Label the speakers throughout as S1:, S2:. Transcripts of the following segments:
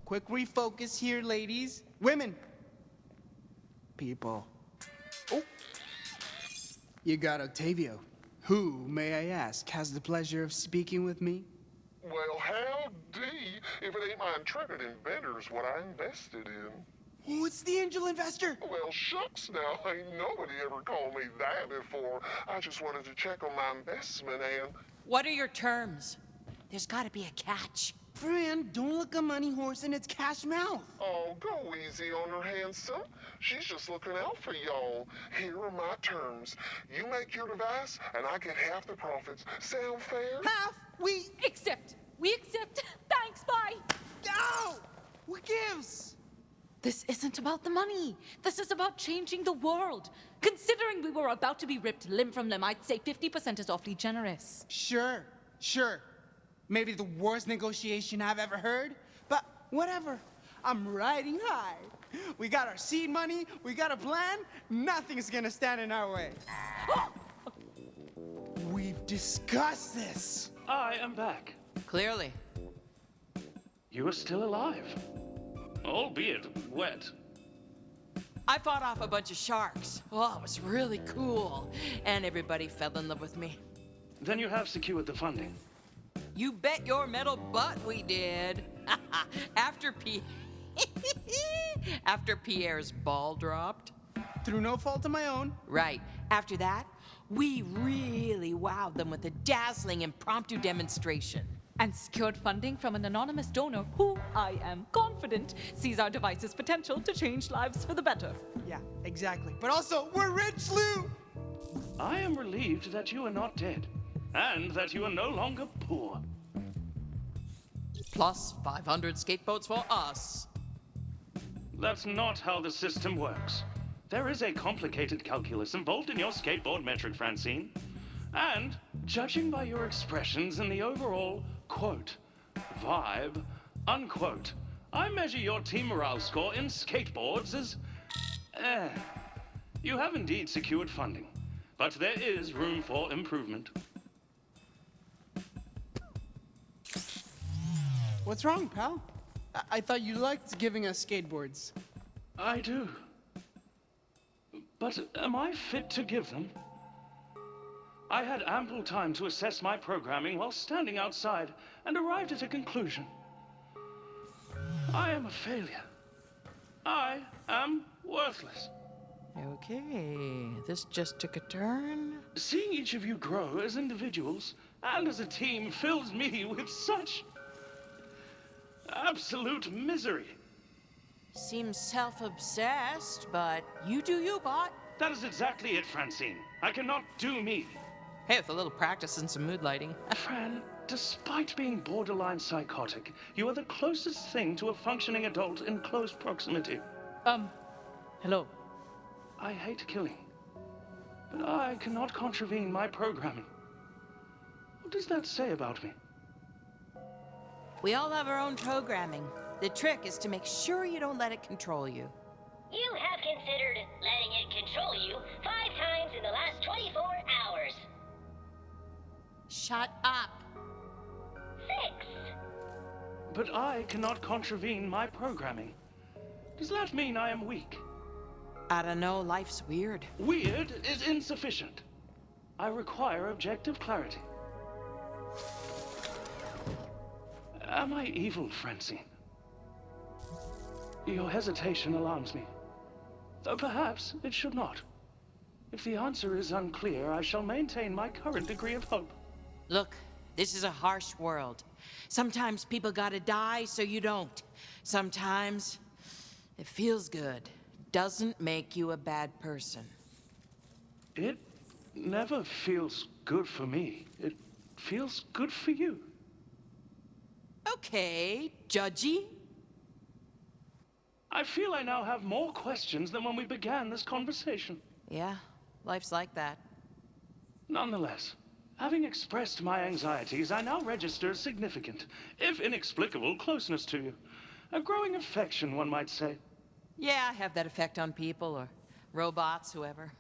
S1: quick refocus here, ladies. Women. People. Oh. You got Octavio. Who, may I ask, has the pleasure of speaking with me?
S2: Well, howdy, if it ain't my intrepid inventors what I invested in.
S1: Oh, it's the angel investor.
S2: Well, shucks now, ain't nobody ever called me that before. I just wanted to check on my investment and...
S3: What are your terms? There's gotta be a catch.
S1: Fran, don't look a money horse in its cash mouth.
S2: Oh, go easy on her, handsome. She's just looking out for y'all. Here are my terms. You make your device, and I get half the profits. Sound fair?
S1: Half? We
S4: Accept. We accept. Thanks, bye.
S1: go! What gives?
S4: This isn't about the money. This is about changing the world. Considering we were about to be ripped limb from limb, I'd say 50% is awfully generous.
S1: Sure. Maybe the worst negotiation I've ever heard, but whatever. I'm riding high. We got our seed money, we got a plan, nothing's gonna stand in our way. We've discussed this.
S5: I am back.
S3: Clearly.
S5: You are still alive. Albeit wet.
S3: I fought off a bunch of sharks. Oh, it was really cool. And everybody fell in love with me.
S5: Then you have secured the funding.
S3: You bet your metal butt we did. After After Pierre's ball dropped.
S1: Through no fault of my own.
S3: Right. After that, we really wowed them with a dazzling impromptu demonstration.
S4: And secured funding from an anonymous donor who, I am confident, sees our device's potential to change lives for the better.
S1: Yeah, exactly. But also, we're rich, Lou!
S5: I am relieved that you are not dead, and that you are no longer poor.
S3: Plus 500 skateboards for us.
S5: That's not how the system works. There is a complicated calculus involved in your skateboard metric, Francine. And, judging by your expressions in the overall, quote, vibe, unquote, I measure your team morale score in skateboards as, You have indeed secured funding, but there is room for improvement.
S1: What's wrong, pal? I thought you liked giving us skateboards.
S5: I do. But am I fit to give them? I had ample time to assess my programming while standing outside and arrived at a conclusion. I am a failure. I am worthless.
S3: Okay, this just took a turn.
S5: Seeing each of you grow as individuals and as a team fills me with such absolute misery.
S3: Seems self-obsessed, but you do you, bot.
S5: That is exactly it, Francine. I cannot do me.
S3: Hey, with a little practice and some mood lighting.
S5: Fran, despite being borderline psychotic, you are the closest thing to a functioning adult in close proximity.
S4: Hello.
S5: I hate killing, but I cannot contravene my programming. What does that say about me?
S3: We all have our own programming. The trick is to make sure you don't let it control you.
S6: You have considered letting it control you 5 times in the last 24 hours.
S3: Shut up.
S6: 6.
S5: But I cannot contravene my programming. Does that mean I am weak?
S3: I don't know, life's weird.
S5: Weird is insufficient. I require objective clarity. Am I evil, Francine? Your hesitation alarms me. Though perhaps it should not. If the answer is unclear, I shall maintain my current degree of hope.
S3: Look, this is a harsh world. Sometimes people gotta die so you don't. Sometimes it feels good. Doesn't make you a bad person.
S5: It never feels good for me. It feels good for you.
S3: Okay, judgy.
S5: I feel I now have more questions than when we began this conversation.
S3: Yeah, life's like that.
S5: Nonetheless, having expressed my anxieties, I now register significant, if inexplicable, closeness to you. A growing affection, one might say.
S3: Yeah, I have that effect on people or robots, whoever.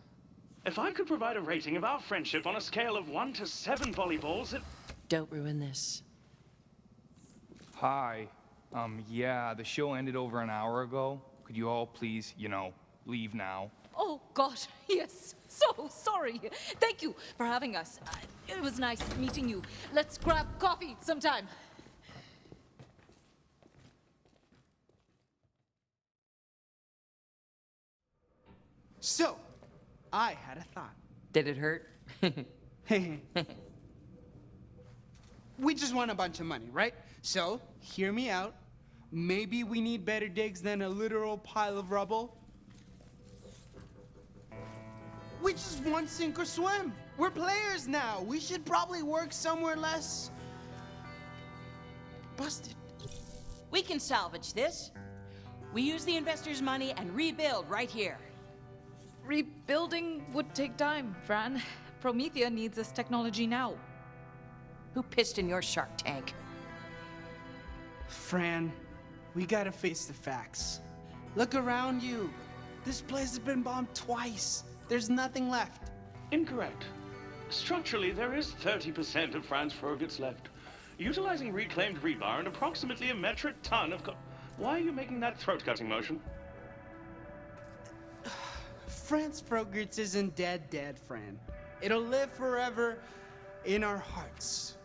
S5: If I could provide a rating of our friendship on a scale of 1 to 7 volleyballs, it...
S3: Don't ruin this.
S7: Hi. Yeah, the show ended over an hour ago. Could you all please, leave now?
S4: Oh, God, yes. So sorry. Thank you for having us. It was nice meeting you. Let's grab coffee sometime.
S1: So, I had a thought.
S3: Did it hurt?
S1: We just want a bunch of money, right? So, hear me out. Maybe we need better digs than a literal pile of rubble. We just want sink or swim. We're players now. We should probably work somewhere less busted.
S3: We can salvage this. We use the investors' money and rebuild right here.
S4: Rebuilding would take time, Fran. Promethea needs this technology now.
S3: Who pissed in your shark tank?
S1: Fran, we gotta face the facts. Look around you. This place has been bombed twice. There's nothing left.
S5: Incorrect. Structurally, there is 30% of Franz Frogert's left. Utilizing reclaimed rebar and approximately a metric ton of Why are you making that throat-cutting motion?
S1: Franz Frogert's isn't dead, Fran. It'll live forever in our hearts.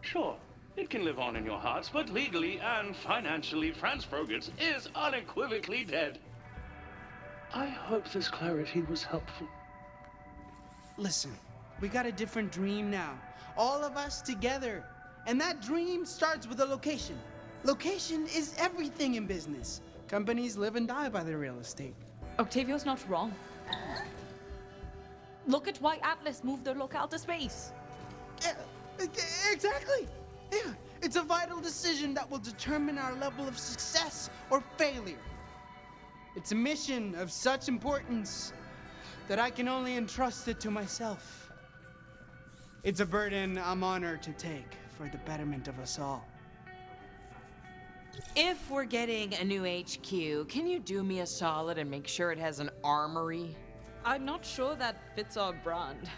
S5: Sure, it can live on in your hearts, but legally and financially, Franz Frogert's is unequivocally dead. I hope this clarity was helpful.
S1: Listen, we got a different dream now. All of us together. And that dream starts with a location. Location is everything in business. Companies live and die by their real estate.
S4: Octavio's not wrong. Look at why Atlas moved their locale to space.
S1: Yeah, exactly. Yeah, it's a vital decision that will determine our level of success or failure. It's a mission of such importance that I can only entrust it to myself. It's a burden I'm honored to take for the betterment of us all.
S3: If we're getting a new HQ, can you do me a solid and make sure it has an armory?
S4: I'm not sure that fits our brand.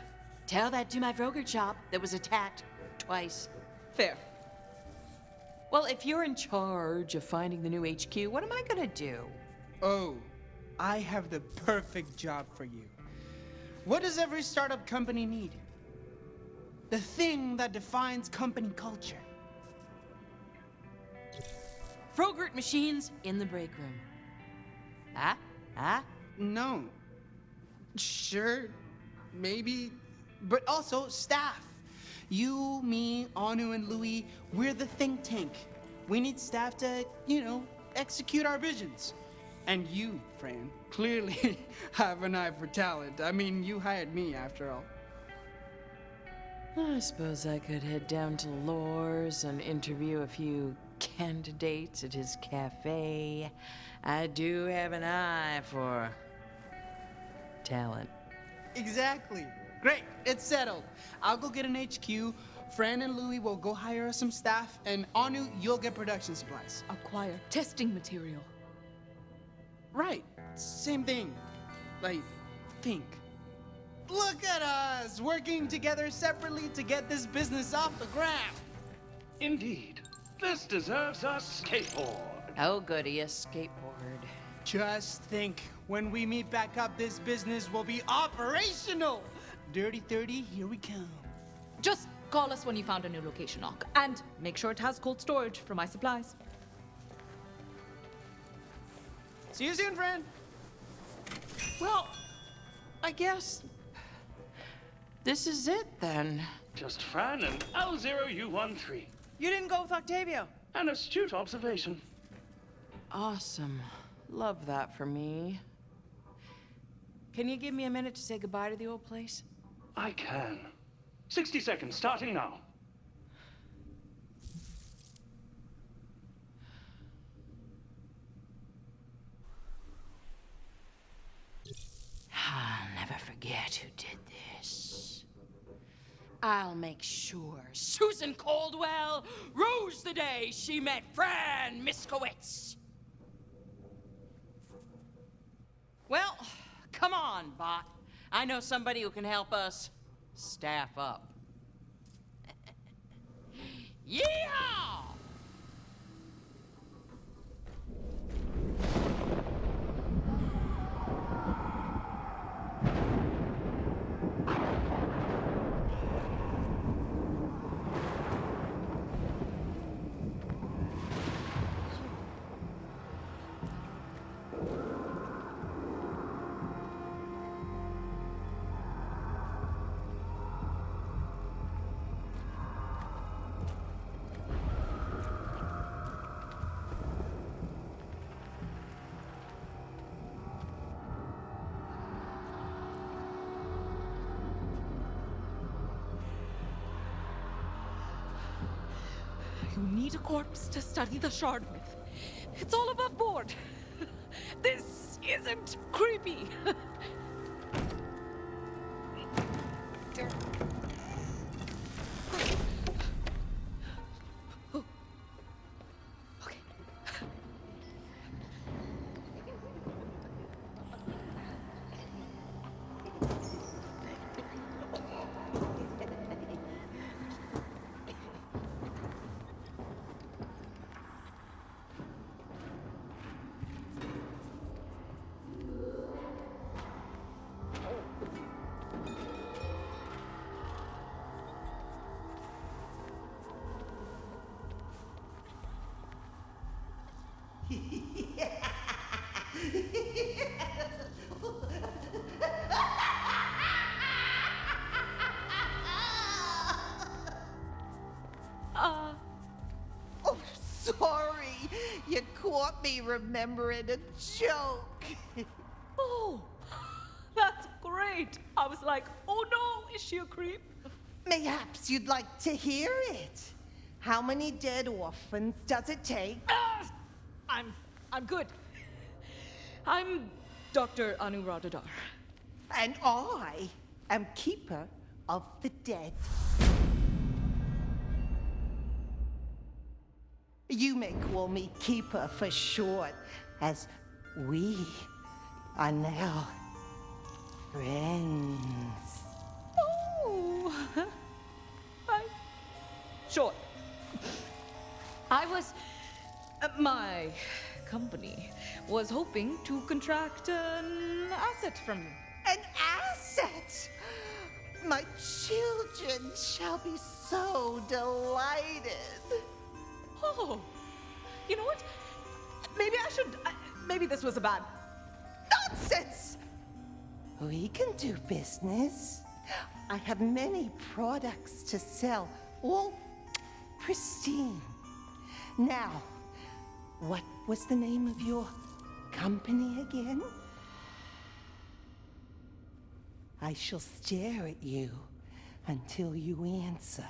S3: Tell that to my Frogert shop that was attacked twice.
S4: Fair.
S3: Well, if you're in charge of finding the new HQ, what am I gonna do?
S1: Oh, I have the perfect job for you. What does every startup company need? The thing that defines company culture.
S3: Frogert machines in the break room.
S1: No. Sure, maybe, but also staff. You, me, Anu, and Louis, we're the think tank. We need staff to, execute our visions. And you, Fran, clearly have an eye for talent. I mean, you hired me after all.
S3: I suppose I could head down to Lore's and interview a few candidates at his cafe. I do have an eye for talent.
S1: Exactly. Great, it's settled. I'll go get an HQ. Fran and Louis will go hire us some staff, and Anu, you'll get production supplies.
S4: Acquire testing material.
S1: Right, same thing. Like, think. Look at us, working together separately to get this business off the ground.
S5: Indeed. This deserves a skateboard.
S3: Oh, goody, a skateboard.
S1: Just think, when we meet back up, this business will be operational. Dirty 30, here we come.
S4: Just call us when you found a new location, Nock. And make sure it has cold storage for my supplies.
S1: See you soon, friend.
S3: Well, I guess this is it then.
S5: Just Fran and L0U13.
S3: You didn't go with Octavio.
S5: An astute observation.
S3: Awesome. Love that for me. Can you give me a minute to say goodbye to the old place?
S5: I can. 60 seconds, starting now.
S3: I'll never forget who did this. I'll make sure Susan Caldwell rues the day she met Fran Miskowitz. Well, come on, bot. I know somebody who can help us staff up. Yeehaw!
S4: need a corpse to study the shard with. It's all above board. This isn't creepy. Okay.
S8: Oh, sorry. You caught me remembering a joke.
S4: Oh, that's great. I was like, oh no, is she a creep?
S8: Mayhaps you'd like to hear it. How many dead orphans does it take?
S4: I'm good. I'm Dr. Anuradhadar.
S8: And I am keeper of the dead. You may call me Keeper for short, as we are now friends.
S4: Oh, sure. My company was hoping to contract an asset from you.
S8: An asset! My children shall be so delighted.
S4: Oh, you know what? Maybe this was a bad.
S8: Nonsense! We can do business. I have many products to sell, all pristine. Now, what was the name of your company again? I shall stare at you until you answer.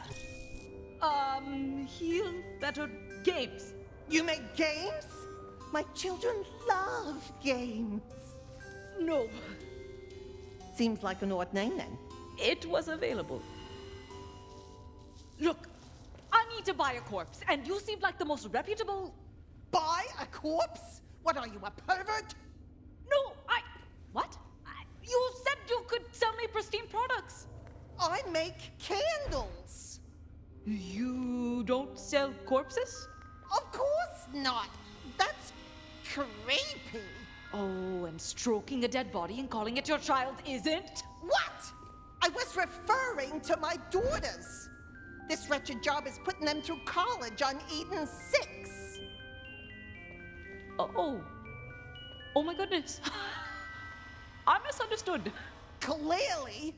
S4: Heal better games.
S8: You make games? My children love games.
S4: No,
S8: Seems like an odd name then.
S4: it was available. Look, I need to buy a corpse, and you seem like the most reputable.
S8: Buy a corpse? What are you, a pervert?
S4: No, What? You said you could sell me pristine products.
S8: I make candles.
S4: You don't sell corpses?
S8: Of course not. That's creepy.
S4: Oh, and stroking a dead body and calling it your child isn't?
S8: What? I was referring to my daughters. This wretched job is putting them through college on Eden 6.
S4: Oh. Oh my goodness. I misunderstood.
S8: Clearly.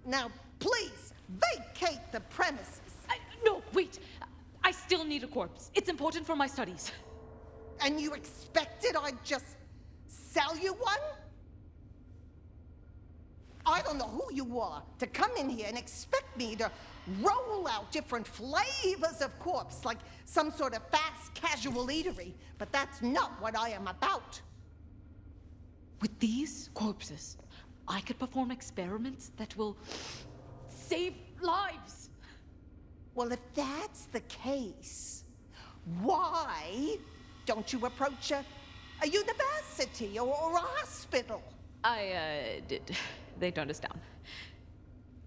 S8: Now, please, vacate the premises.
S4: No, wait. I still need a corpse. It's important for my studies.
S8: And you expected I'd just sell you one? I don't know who you are to come in here and expect me to roll out different flavors of corpse like some sort of fast casual eatery, but that's not what I am about.
S4: With these corpses, I could perform experiments that will save lives.
S8: Well, if that's the case, why don't you approach a university or a hospital?
S4: I did. They turned us down.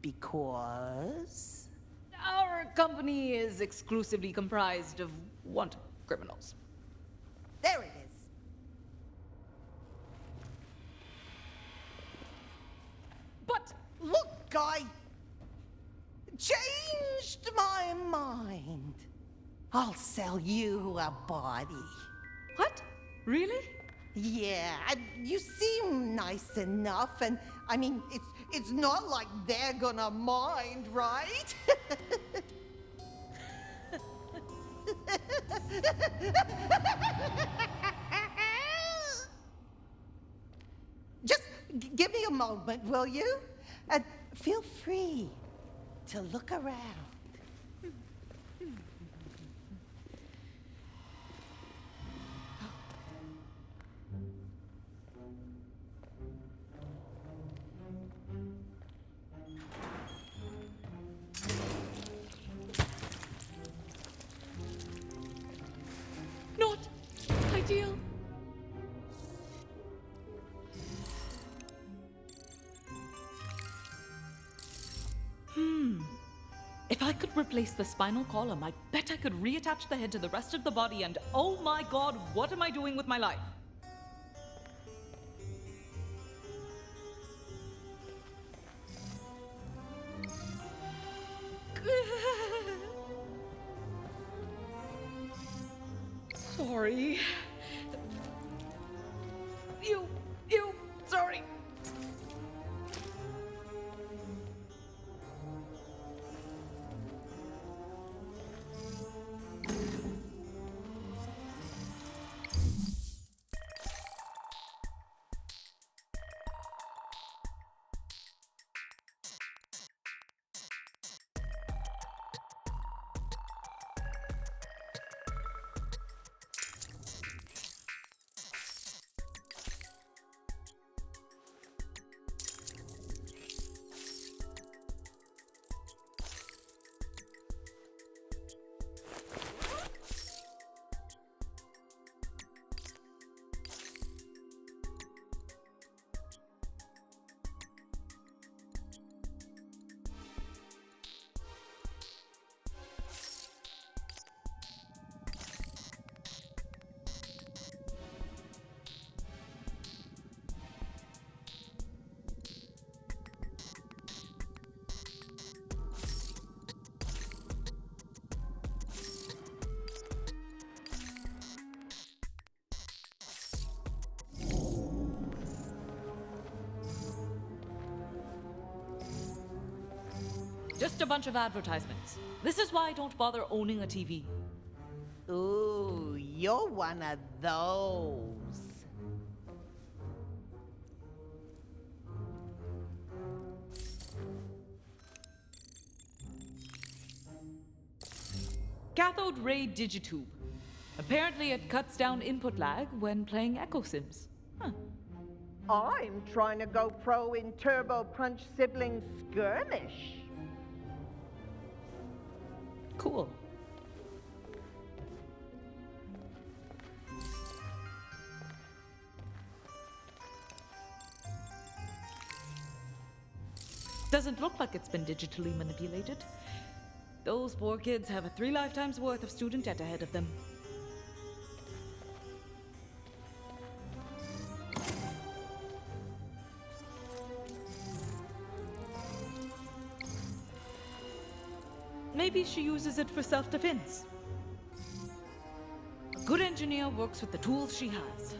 S8: Because?
S4: Our company is exclusively comprised of wanted criminals.
S8: There it is.
S4: But
S8: Look, I changed my mind. I'll sell you a body.
S4: what? Really?
S8: Yeah, you seem nice enough, and I mean, it's not like they're gonna mind, right? Just give me a moment, will you? And feel free to look around.
S4: If I could replace the spinal column, I bet I could reattach the head to the rest of the body, and oh my god, what am I doing with my life? Sorry. Sorry. Just a bunch of advertisements. This is why I don't bother owning a TV.
S8: Ooh, you're one of those.
S4: Cathode ray digitube. Apparently it cuts down input lag when playing Echo Sims. Huh.
S8: I'm trying to go pro in Turbo Punch Sibling Skirmish.
S4: Cool. Doesn't look like it's been digitally manipulated. Those poor kids have a 3 lifetimes worth of student debt ahead of them. Maybe she uses it for self-defense. A good engineer works with the tools she has.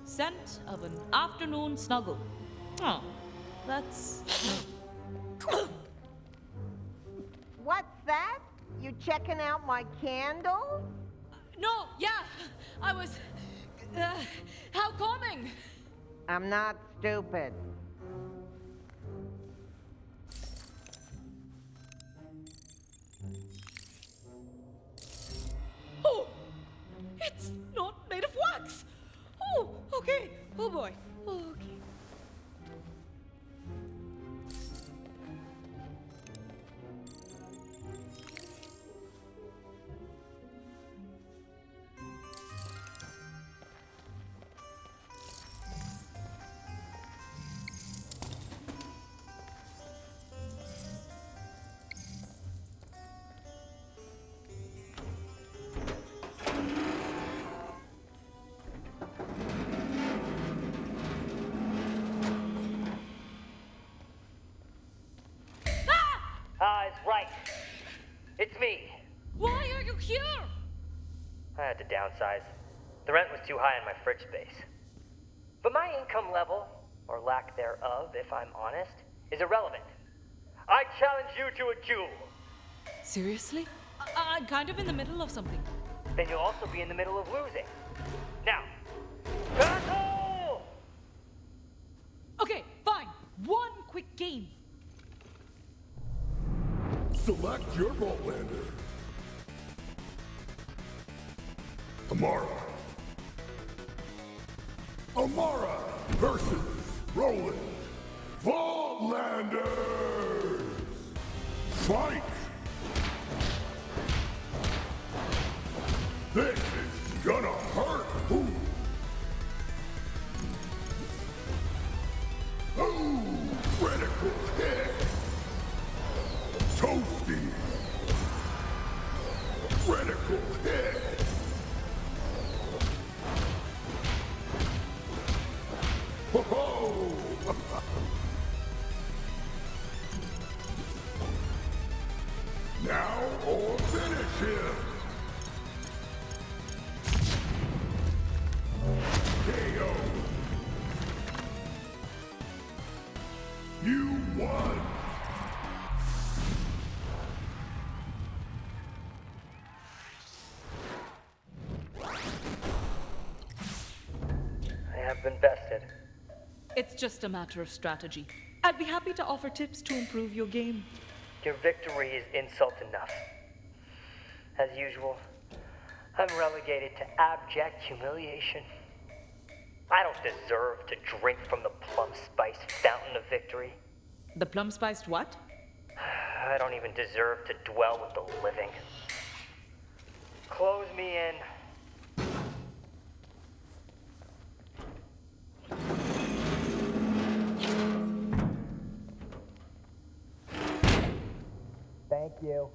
S4: Scent of an afternoon snuggle. Oh, that's...
S8: What's that? You checking out my candle?
S4: No, yeah, I was... how calming!
S8: I'm not stupid.
S4: Oh! It's not made of wax! Oh, okay. Oh boy. Okay.
S9: It's right. It's me.
S4: Why are you here?
S9: I had to downsize. The rent was too high in my fridge space. But my income level, or lack thereof, if I'm honest, is irrelevant. I challenge you to a duel.
S4: Seriously? I'm kind of in the middle of something.
S9: Then you'll also be in the middle of losing. Now, battle!
S4: Okay, fine. One quick game.
S2: Select your bolt lander. Amara. Amara versus Roland. Vault Landers. Fight! This is gonna hurt.
S10: Critical hit. Toasty. Critical hit. Ho-ho! Now or finish him. KO. You won.
S9: I have been bested.
S4: It's just a matter of strategy. I'd be happy to offer tips to improve your game.
S9: Your victory is insult enough. As usual, I'm relegated to abject humiliation. I don't deserve to drink from the plum-spiced fountain of victory.
S4: The plum-spiced what?
S9: I don't even deserve to dwell with the living. Close me in. Thank you.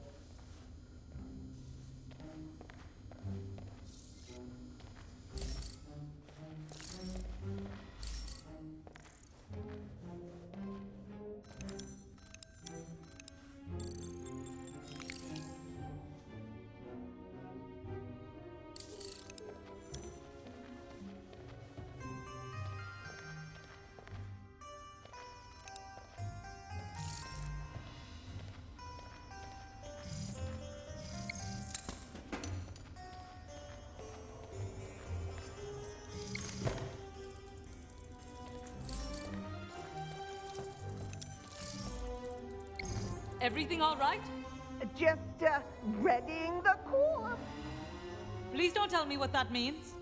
S4: Everything all right?
S8: Just, readying the corpse.
S4: Please don't tell me what that means.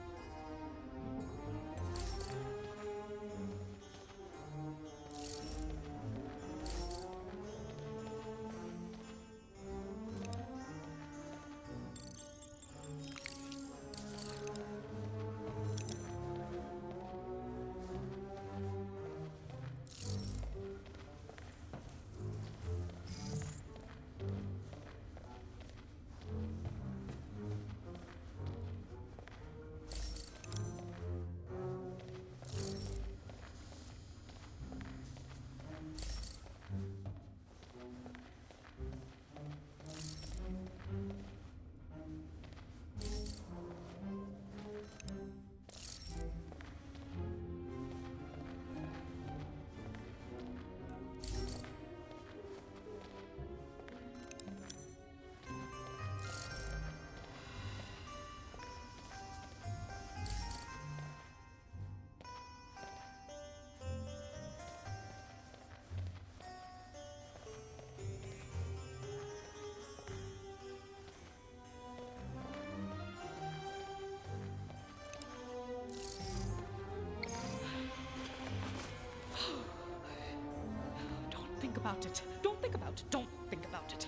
S4: Think about it. Don't think about it. Don't think about it.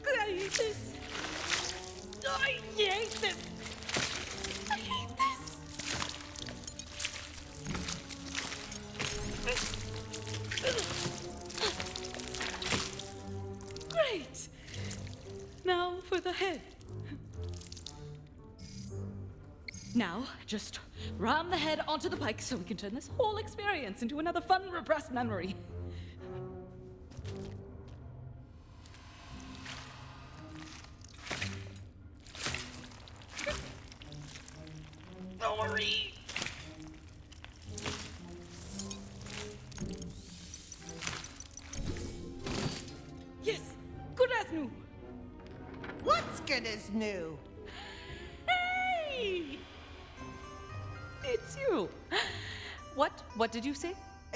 S4: I hate this. I hate this. I hate this. Great. Now for the head. Now, just ram the head onto the pike so we can turn this whole experience into another fun, repressed memory. Hurry! Yes, good as new.
S8: What's good as new?
S4: Hey! It's you. What did you say?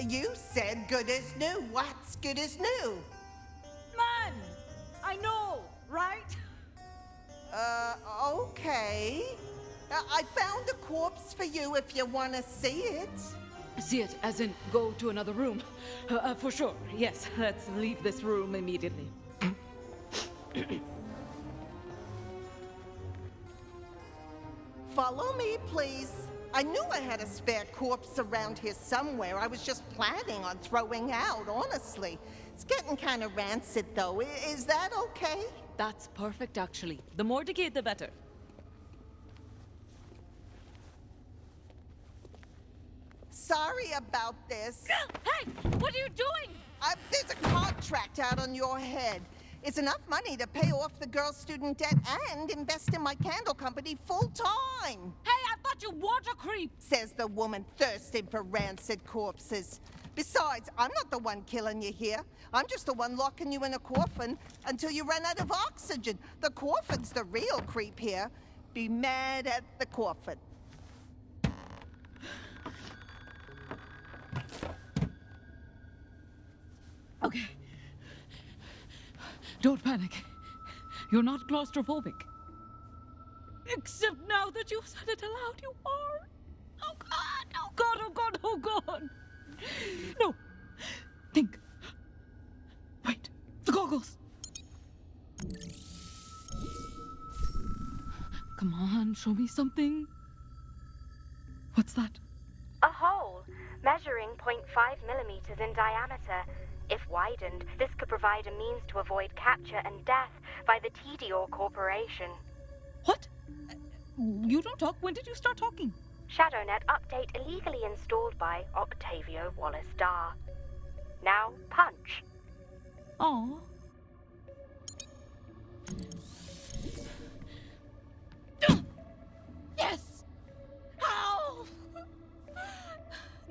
S8: You said good as new. What's good as new?
S4: Man! I know, right?
S8: Okay. I found a corpse for you if you want to see it.
S4: See it, as in go to another room. For sure, yes. Let's leave this room immediately.
S8: Follow me, please. I knew I had a spare corpse around here somewhere. I was just planning on throwing out, honestly. It's getting kind of rancid, though. Is that okay?
S4: That's perfect, actually. The more decayed, the better.
S8: Sorry about this.
S4: Hey! What are you doing?
S8: There's a contract out on your head. It's enough money to pay off the girl's student debt and invest in my candle company full time.
S4: Hey, I thought you water creep!
S8: Says the woman thirsting for rancid corpses. Besides, I'm not the one killing you here. I'm just the one locking you in a coffin until you run out of oxygen. The coffin's the real creep here. Be mad at the coffin.
S4: Okay. Don't panic. You're not claustrophobic. Except now that you've said it aloud, you are. Oh God, oh God, oh God, oh God. No. Think. Wait. The goggles. Come on, show me something. What's that?
S11: A hole, measuring 0.5 millimeters in diameter. If widened, this could provide a means to avoid capture and death by the TDOR Corporation.
S4: What? You don't talk. When did you start talking?
S11: ShadowNet update illegally installed by Octavio Wallace Dar. Now, punch.
S4: Oh. Yes! Ow!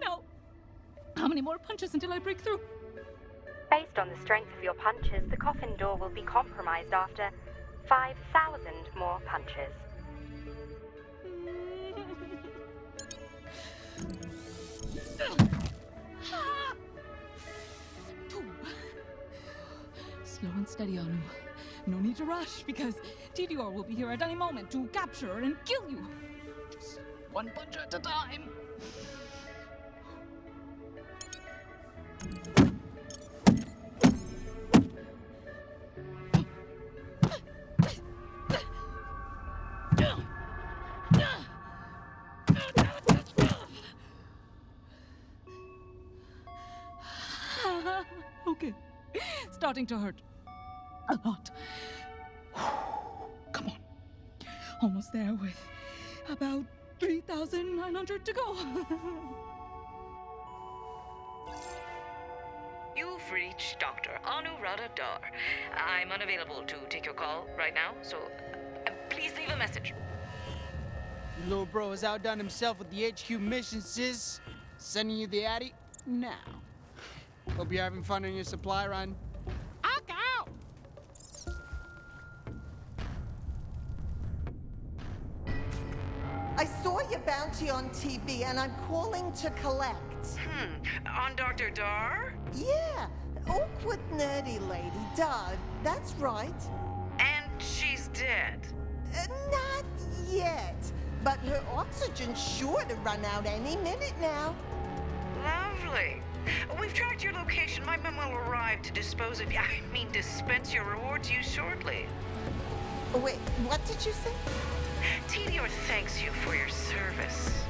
S4: No. How many more punches until I break through?
S11: Based on the strength of your punches, the coffin door will be compromised after 5,000 more punches.
S4: Slow and steady, Anu. No need to rush, because TDR will be here at any moment to capture and kill you. Just one punch at a time. Okay. Starting to hurt. A lot. Come on. Almost there with about 3,900 to go.
S12: You've reached Dr. Anuradha Dar. I'm unavailable to take your call right now, so please leave a message.
S1: Little bro has outdone himself with the HQ mission, sis. Sending you the Addy now. Hope you're having fun on your supply run.
S8: I saw your bounty on TV and I'm calling to collect.
S12: On Dr. Dar?
S8: Yeah, awkward nerdy lady, duh, that's right.
S12: And she's dead.
S8: Not yet, but her oxygen's sure to run out any minute now.
S12: Lovely. We've tracked your location. My men will arrive to dispense your reward to you shortly.
S8: Wait, what did you say?
S12: TDR thanks you for your service.